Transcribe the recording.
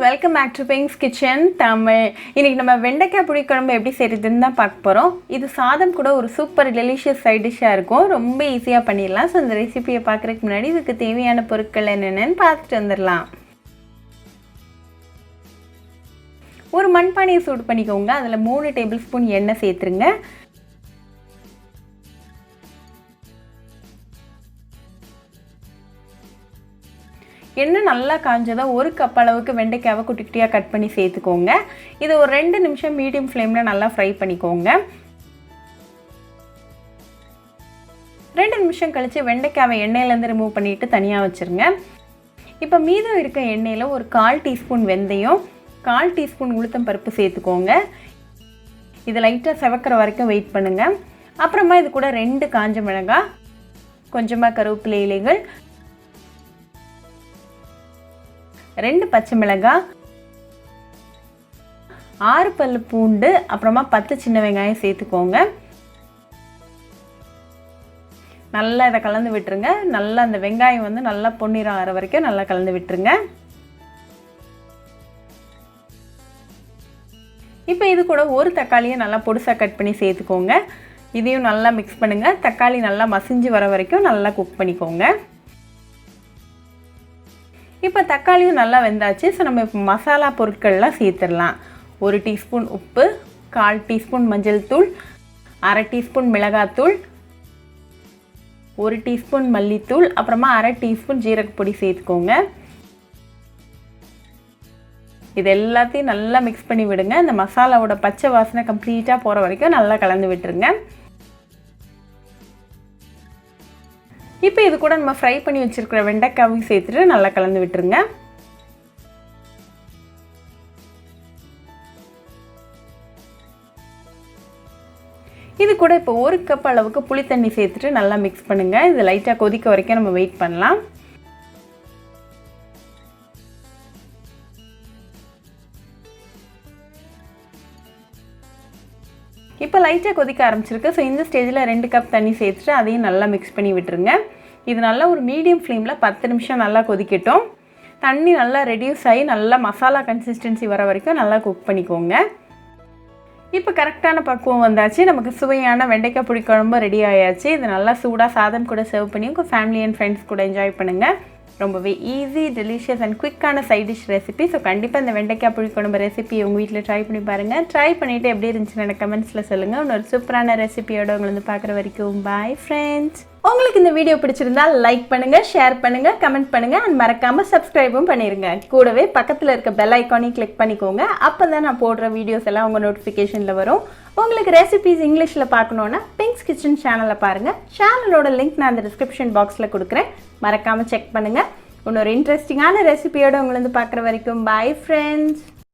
Welcome back to pinks kitchen Tamil. இன்னைக்கு நம்ம வெண்டைக்காய் புளி குழம்பு எப்படி செய்யறதுன்னு தான் பார்க்க போகிறோம். இது சாதம் கூட ஒரு சூப்பர் டெலிஷியஸ் சைட் டிஷ்ஷாக இருக்கும். ரொம்ப ஈஸியாக பண்ணிடலாம். ஸோ இந்த ரெசிபியை பார்க்குறதுக்கு முன்னாடி இதுக்கு தேவையான பொருட்கள் என்னென்னு பார்த்துட்டு வந்துடலாம். ஒரு மண்பானையை சூடு பண்ணிக்கோங்க. அதில் 3 டேபிள் ஸ்பூன் எண்ணெய் சேர்த்துருங்க. எண்ணெய் நல்லா காஞ்சதாக 1 கப் அளவுக்கு வெண்டைக்காவை குட்டி குட்டியாக கட் பண்ணி சேர்த்துக்கோங்க. இது ஒரு 2 நிமிஷம் மீடியம் ஃப்ளேமில் நல்லா ஃப்ரை பண்ணிக்கோங்க. 2 நிமிஷம் கழித்து வெண்டைக்காவை எண்ணெயிலேருந்து ரிமூவ் பண்ணிவிட்டு தனியாக வச்சுருங்க. இப்போ மீதம் இருக்க எண்ணெயில் ஒரு 1/4 டீஸ்பூன் வெந்தயம், 1/4 டீஸ்பூன் உளுத்தம் பருப்பு சேர்த்துக்கோங்க. இது லைட்டாக செவக்கிற வரைக்கும் வெயிட் பண்ணுங்கள். அப்புறமா இது கூட 2 காஞ்ச மிளகாய், கொஞ்சமாக கருவேப்பிலை இலைகள், 2 பச்சை மிளகாய், 6 பல்லு பூண்டு, அப்புறமா 10 சின்ன வெங்காயம் சேர்த்துக்கோங்க. நல்லா இதை கலந்து விட்டுருங்க. நல்லா அந்த வெங்காயம் வந்து நல்லா பொன்னிறம் ஆகிற வரைக்கும் நல்லா கலந்து விட்டுருங்க. இப்போ இது கூட ஒரு தக்காளியை நல்லா பொடிசாக கட் பண்ணி சேர்த்துக்கோங்க. இதையும் நல்லா மிக்ஸ் பண்ணுங்கள். தக்காளி நல்லா மசிஞ்சு வர வரைக்கும் நல்லா குக் பண்ணிக்கோங்க. இப்போ தக்காளியும் நல்லா வெந்தாச்சு. ஸோ நம்ம இப்போ மசாலா பொருட்கள்லாம் சேர்த்துடலாம். 1 டீஸ்பூன் உப்பு, 1/4 டீஸ்பூன் மஞ்சள் தூள், 1/2 டீஸ்பூன் மிளகாத்தூள், 1 டீஸ்பூன் மல்லித்தூள், அப்புறமா 1/2 டீஸ்பூன் ஜீரகப்பொடி சேர்த்துக்கோங்க. இது எல்லாத்தையும் நல்லா மிக்ஸ் பண்ணி விடுங்க. இந்த மசாலாவோட பச்சை வாசனை கம்ப்ளீட்டாக போகிற வரைக்கும் நல்லா கலந்து விட்டுருங்க. இப்போ இது கூட நம்ம ஃப்ரை பண்ணி வச்சுருக்கிற வெண்டைக்காவையும் சேர்த்துட்டு நல்லா கலந்து விட்டுருங்க. இது கூட இப்போ 1 கப் அளவுக்கு புளி தண்ணி சேர்த்துட்டு நல்லா மிக்ஸ் பண்ணுங்கள். இது லைட்டாக கொதிக்க வரைக்கும் நம்ம வெயிட் பண்ணலாம். இப்போ லைட்டாக கொதிக்க ஆரம்பிச்சிருக்கு. ஸோ இந்த ஸ்டேஜில் 2 கப் தண்ணி சேர்த்துட்டு அதையும் நல்லா மிக்ஸ் பண்ணி விட்டுருங்க. இது நல்லா ஒரு மீடியம் ஃப்ளேமில் 10 நிமிஷம் நல்லா கொதிக்கட்டும். தண்ணி நல்லா ரெடியூஸ் ஆகி நல்லா மசாலா கன்சிஸ்டன்சி வர வரைக்கும் நல்லா குக் பண்ணிக்கோங்க. இப்போ கரெக்டான பக்குவம் வந்தாச்சு. நமக்கு சுவையான வெண்டைக்காய் புளி குழம்பு ரெடி ஆயாச்சு. இது நல்லா சூடாக சாதம் கூட சர்வ் பண்ணி உங்கள் ஃபேமிலி அண்ட் ஃப்ரெண்ட்ஸ் கூட என்ஜாய் பண்ணுங்கள். ரொம்பவே ஈஸி, டெலிஷியஸ் அண்ட் குவிக்கான சைட் டிஷ் ரெசிபி. ஸோ கண்டிப்பாக இந்த வெண்டைக்காய் புளி குழம்பு ரெசிபி உங்கள் வீட்டில் ட்ரை பண்ணி பாருங்கள். ட்ரை பண்ணிவிட்டு எப்படி இருந்துச்சுன்னு எனக்கு கமெண்ட்ஸில் சொல்லுங்கள். இன்னொரு சூப்பரான ரெசிபியோட உங்களை வந்து பார்க்குற வரைக்கும் பாய் ஃப்ரெண்ட்ஸ். உங்களுக்கு இந்த வீடியோ பிடிச்சிருந்தால் லைக் பண்ணுங்கள், ஷேர் பண்ணுங்கள், கமெண்ட் பண்ணுங்கள் அண்ட் மறக்காமல் சப்ஸ்கிரைபும் பண்ணிடுங்க. கூடவே பக்கத்தில் இருக்க பெல் ஐக்கானையும் கிளிக் பண்ணிக்கோங்க. அப்போ தான் நான் போடுற வீடியோஸ் எல்லாம் உங்கள் நோட்டிஃபிகேஷனில் வரும். உங்களுக்கு ரெசிபிஸ் இங்கிலீஷில் பார்க்கணுன்னா பிங்க்ஸ் கிச்சன் சேனலை பாருங்கள். சேனலோட லிங்க் நான் அந்த டிஸ்கிரிப்ஷன் பாக்ஸில் கொடுக்குறேன். மறக்காமல் செக் பண்ணுங்கள். இன்னொரு இன்ட்ரெஸ்டிங்கான ரெசிபியோடு உங்களை வந்து பார்க்குற வரைக்கும் பாய் ஃப்ரெண்ட்ஸ்.